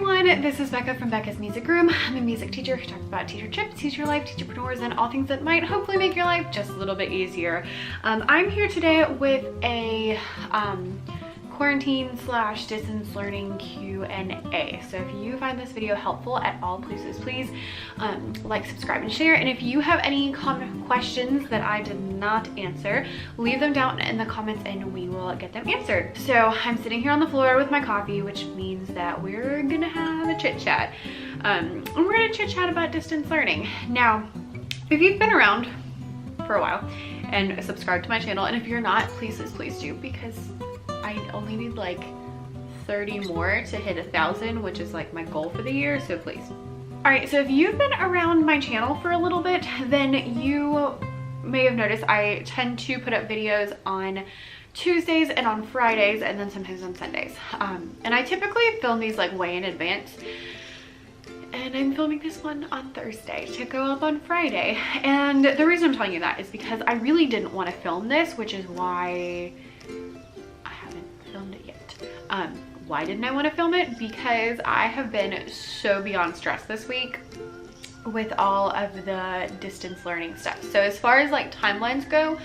everyone, this is Becca from Becca's Music Room. I'm a music teacher who talks about teacher tips, teacher life, teacherpreneurs, and all things that might hopefully make your life just a little bit easier. I'm here today with a quarantine / distance learning Q&A. So if you find this video helpful at all, please like, subscribe, and share. And if you have any questions that I did not answer, leave them down in the comments and we will get them answered. So I'm sitting here on the floor with my coffee, which means that we're gonna have a chit chat. And we're gonna chit chat about distance learning. Now, if you've been around for a while and subscribed to my channel, and if you're not, please do, because I only need like 30 more to hit 1,000, which is like my goal for the year, so please. All right, so if you've been around my channel for a little bit, then you may have noticed I tend to put up videos on Tuesdays and on Fridays, and then sometimes on Sundays. And I typically film these like way in advance. And I'm filming this one on Thursday to go up on Friday. And the reason I'm telling you that is because I really didn't want to film this, which is why I haven't filmed it yet. Why didn't I want to film it? Because I have been so beyond stressed this week with all of the distance learning stuff. So as far as like timelines go,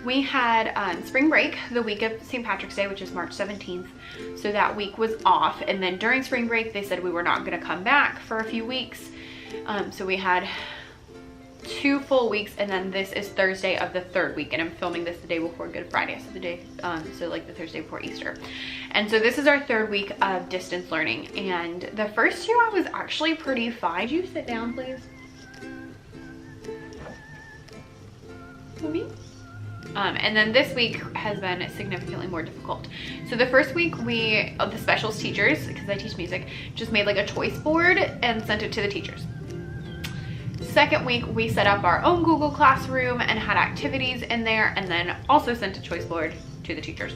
we had spring break the week of St. Patrick's Day, which is March 17th. So that week was off. And then during spring break, they said we were not going to come back for a few weeks. So we had 2 full weeks, and then this is Thursday of the 3rd week, and I'm filming this the day before Good Friday, so the day, so like the Thursday before Easter. And so this is our 3rd week of distance learning, and the first 2 I was actually pretty fine. You sit down, please. And then this week has been significantly more difficult. So the first week the specials teachers, because I teach music, just made like a choice board and sent it to the teachers. Second week, we set up our own Google Classroom and had activities in there, and then also sent a choice board to the teachers.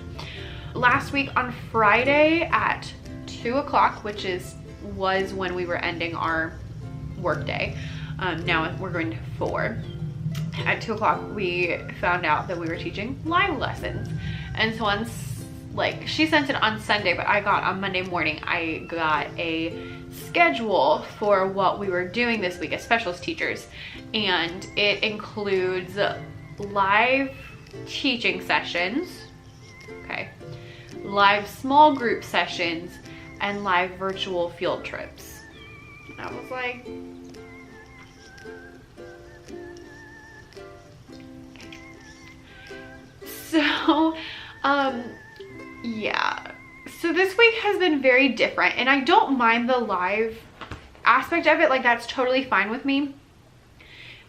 Last week on Friday at 2 o'clock, which was when we were ending our work day. Now we're going to 4. At 2 o'clock, we found out that we were teaching live lessons. And so she sent it on Sunday, but on Monday morning, I got a schedule for what we were doing this week as specials teachers, and it includes live teaching sessions, okay, live small group sessions, and live virtual field trips. And I was like, so yeah. So this week has been very different, and I don't mind the live aspect of it. Like, that's totally fine with me.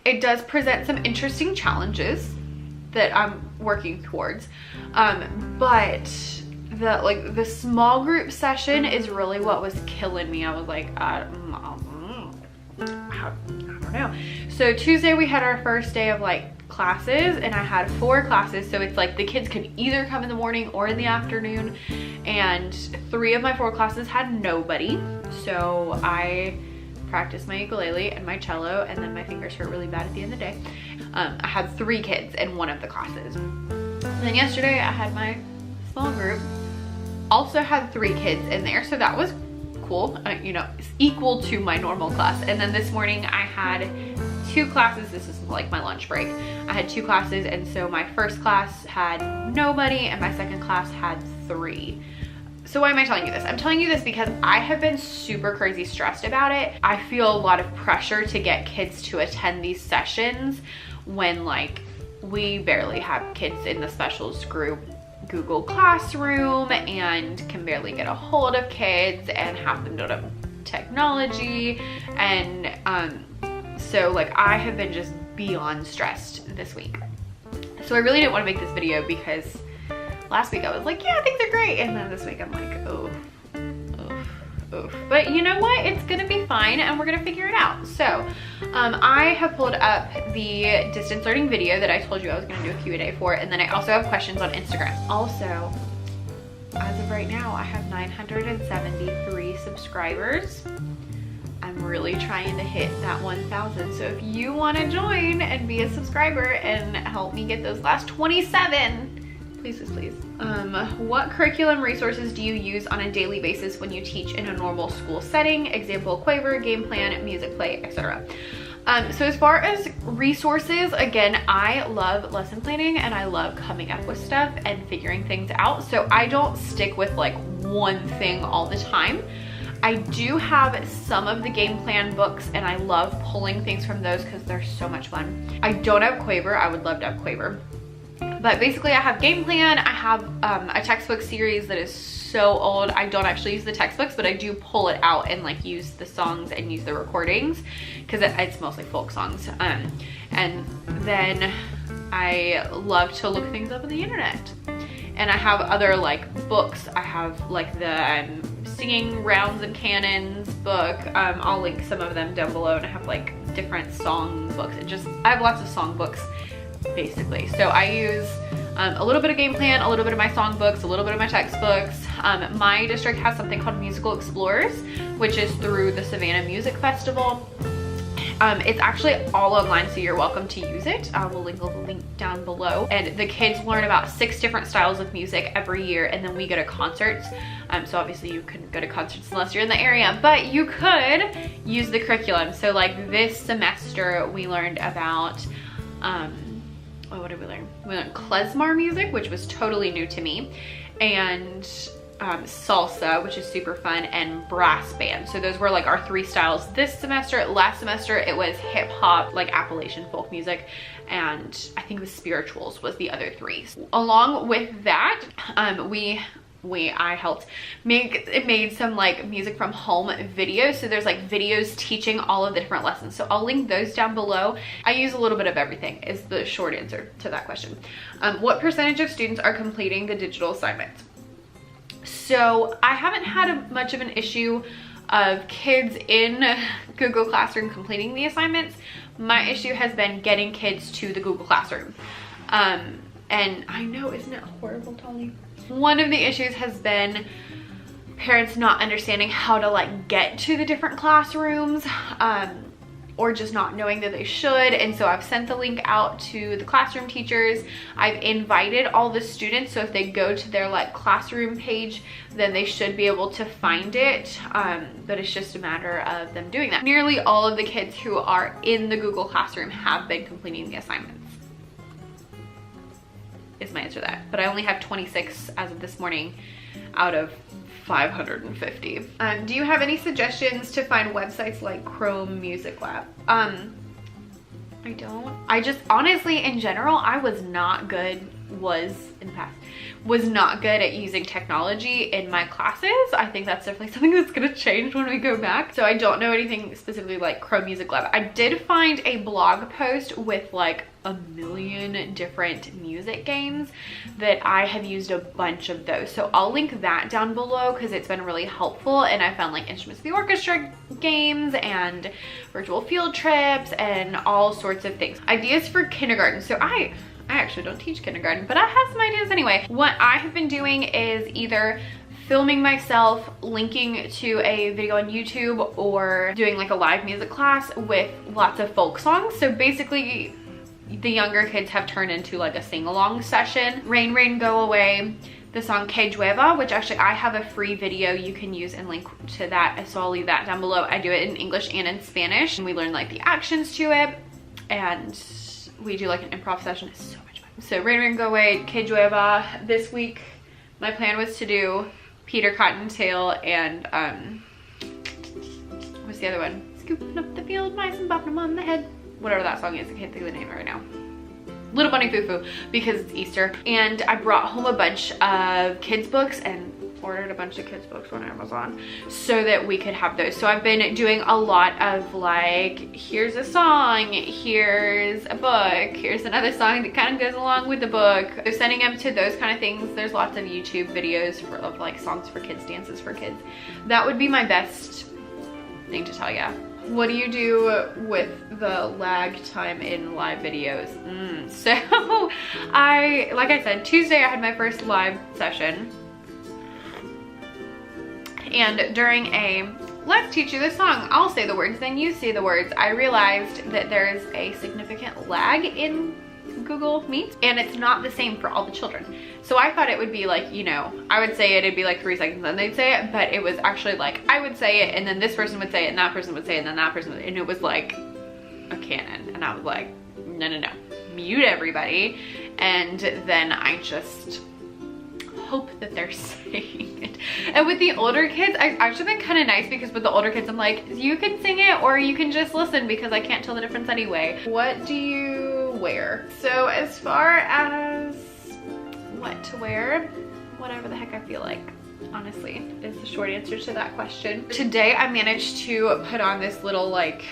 It does present some interesting challenges that I'm working towards. But the small group session is really what was killing me. I was like, I don't know. So Tuesday we had our first day of like classes, and I had 4 classes, so it's like the kids could either come in the morning or in the afternoon, and 3 of my 4 classes had nobody. So I practiced my ukulele and my cello, and then my fingers hurt really bad at the end of the day. I had 3 kids in one of the classes. And then yesterday I had my small group, also had 3 kids in there, so that was cool. You know, it's equal to my normal class. And then this morning I had 2 classes. This is like my lunch break. I had 2 classes, and so my first class had nobody and my second class had 3. So why am I telling you this? I'm telling you this because I have been super crazy stressed about it. I feel a lot of pressure to get kids to attend these sessions when like we barely have kids in the specials group Google Classroom and can barely get a hold of kids and have them don't have technology. And so like I have been just beyond stressed this week. So I really didn't want to make this video because last week I was like, yeah, things are great. And then this week I'm like, oh. But you know what? It's gonna be fine, and we're gonna figure it out. So I have pulled up the distance learning video that I told you I was gonna do a Q&A for, and then I also have questions on Instagram. Also, as of right now, I have 973 subscribers. I'm really trying to hit that 1,000. So if you wanna join and be a subscriber and help me get those last 27, Please, please, please. What curriculum resources do you use on a daily basis when you teach in a normal school setting? Example, Quaver, game plan, music play, etc. So as far as resources, again, I love lesson planning and I love coming up with stuff and figuring things out. So I don't stick with like one thing all the time. I do have some of the game plan books and I love pulling things from those because they're so much fun. I don't have Quaver. I would love to have Quaver. But basically I have game plan. I have a textbook series that is so old. I don't actually use the textbooks, but I do pull it out and like use the songs and use the recordings because it's mostly folk songs. And then I love to look things up on the internet. And I have other like books. I have like the singing rounds and cannons book. I'll link some of them down below, and I have like different song books. I have lots of song books basically. So I use a little bit of game plan, a little bit of my song books, a little bit of my textbooks. My district has something called Musical Explorers, which is through the Savannah Music Festival. It's actually all online, so you're welcome to use it. I will link the link down below. And the kids learn about 6 different styles of music every year, and then we go to concerts. So obviously you couldn't go to concerts unless you're in the area, but you could use the curriculum. So like this semester we learned about, what did we learn? We learned klezmer music, which was totally new to me, and salsa, which is super fun, and brass band. So those were like our 3 styles this semester. Last semester it was hip hop, like Appalachian folk music, and I think it was spirituals was the other 3. Along with that, I helped made some like music from home videos. So there's like videos teaching all of the different lessons. So I'll link those down below. I use a little bit of everything is the short answer to that question. What percentage of students are completing the digital assignments? So I haven't had much of an issue of kids in Google Classroom completing the assignments. My issue has been getting kids to the Google Classroom. And I know, isn't it horrible, Tolly? One of the issues has been parents not understanding how to like get to the different classrooms, or just not knowing that they should. And so I've sent the link out to the classroom teachers. I've invited all the students, so if they go to their like classroom page, then they should be able to find it. But it's just a matter of them doing that. Nearly all of the kids who are in the Google Classroom have been completing the assignments, is my answer to that. But I only have 26 as of this morning out of 550. Do you have any suggestions to find websites like Chrome Music Lab? I don't. I just honestly, in general, I was not good at using technology in my classes. I think that's definitely something that's gonna change when we go back. So I don't know anything specifically like Chrome Music Lab. I did find a blog post with like a million different music games that I have used a bunch of those. So I'll link that down below because it's been really helpful. And I found like Instruments of the Orchestra games and virtual field trips and all sorts of things. Ideas for kindergarten. So I actually don't teach kindergarten, but I have some ideas anyway. What I have been doing is either filming myself, linking to a video on YouTube, or doing like a live music class with lots of folk songs. So basically the younger kids have turned into like a sing-along session. Rain, Rain, Go Away, the song Que Llueva, which actually I have a free video you can use and link to that, so I'll leave that down below. I do it in English and in Spanish, and we learn like the actions to it, and we do like an improv session. It's so much fun. So Rain, Rain, Go Away, Que Llueva. This week my plan was to do Peter Cottontail and what's the other one? Scooping up the field mice and bopping them on the head. Whatever that song is, I can't think of the name right now. Little Bunny Foo Foo, because it's Easter. And I brought home a bunch of kids books and ordered a bunch of kids books on Amazon so that we could have those. So I've been doing a lot of like, here's a song, here's a book, here's another song that kind of goes along with the book. So sending them to those kind of things. There's lots of YouTube videos of like songs for kids, dances for kids. That would be my best thing to tell you. What do you do with the lag time in live videos? So like I said, Tuesday I had my first live session. And during a let's teach you this song, I'll say the words, then you say the words, I realized that there's a significant lag in Google Meet, and it's not the same for all the children. So I thought it would be like, you know, I would say it, it'd be like 3 seconds and then they'd say it, but it was actually like, I would say it and then this person would say it and that person would say it and then that person would, and it was like a cannon. And I was like, no, no, no, mute everybody. And then I just hope that they're saying it. And with the older kids, I've actually been kind of nice, because with the older kids, I'm like, you can sing it or you can just listen, because I can't tell the difference anyway. What do you wear? So as far as what to wear, whatever the heck I feel like, honestly, is the short answer to that question. Today I managed to put on this little, like,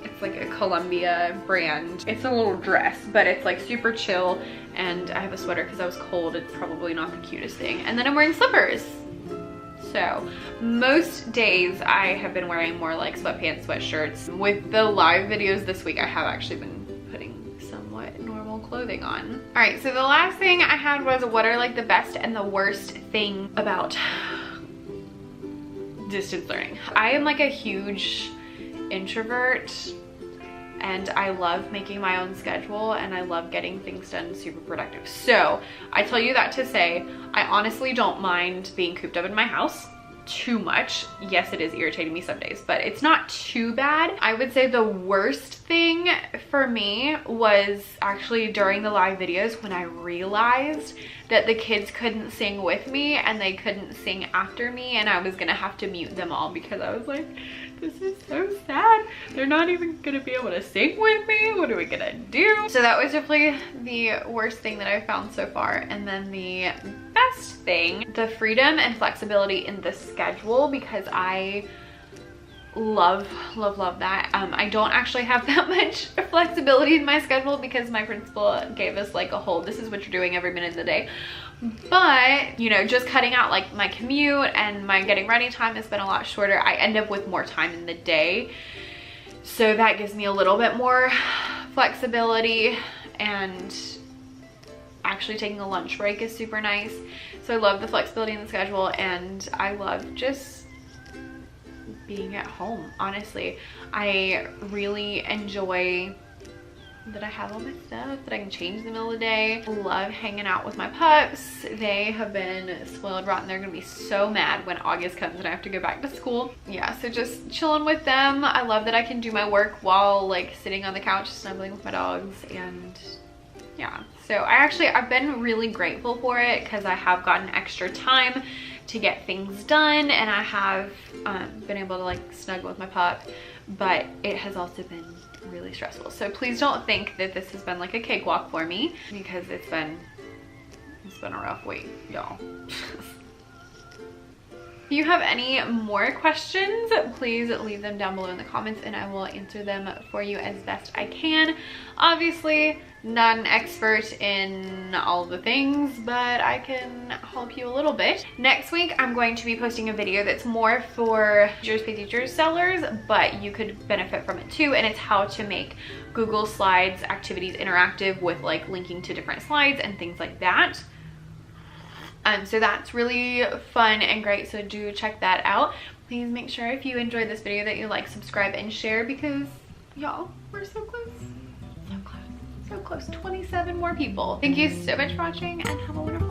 it's like a Columbia brand. It's a little dress, but it's like super chill, and I have a sweater because I was cold. It's probably not the cutest thing. And then I'm wearing slippers. So most days I have been wearing more like sweatpants, sweatshirts. With the live videos this week, I have actually been putting somewhat normal clothing on. All right, so the last thing I had was, what are like the best and the worst thing about distance learning? I am like a huge introvert, and I love making my own schedule, and I love getting things done super productive. So I tell you that to say, I honestly don't mind being cooped up in my house too much. Yes, it is irritating me some days, but it's not too bad. I would say the worst thing for me was actually during the live videos, when I realized that the kids couldn't sing with me and they couldn't sing after me, and I was gonna have to mute them all, because I was like, this is so sad. They're not even gonna be able to sing with me. What are we gonna do? So that was definitely the worst thing that I've found so far. And then the best thing, the freedom and flexibility in the schedule, because I love that. I don't actually have that much flexibility in my schedule, because my principal gave us like a whole, this is what you're doing every minute of the day. But, you know, just cutting out like my commute and my getting ready time has been a lot shorter. I end up with more time in the day, so that gives me a little bit more flexibility, and actually taking a lunch break is super nice. So I love the flexibility in the schedule, and I love just being at home. Honestly, I really enjoy that I have all my stuff, that I can change in the middle of the day. Love hanging out with my pups. They have been spoiled rotten. They're gonna be so mad when August comes and I have to go back to school. Yeah, so just chilling with them. I love that I can do my work while like sitting on the couch snuggling with my dogs. And yeah, so I've been really grateful for it, because I have gotten extra time to get things done, and I have been able to like snuggle with my pup, but it has also been really stressful. So please don't think that this has been like a cakewalk for me, because it's been a rough week, y'all. If you have any more questions, please leave them down below in the comments, and I will answer them for you as best I can. Obviously, not an expert in all the things, but I can help you a little bit. Next week, I'm going to be posting a video that's more for Teachers Pay Teachers sellers, but you could benefit from it too, and it's how to make Google Slides activities interactive with like linking to different slides and things like that. So that's really fun and great, so do check that out. Please make sure if you enjoyed this video that you like, subscribe, and share, because y'all, we're so close. So close. So close. 27 more people. Thank you so much for watching, and have a wonderful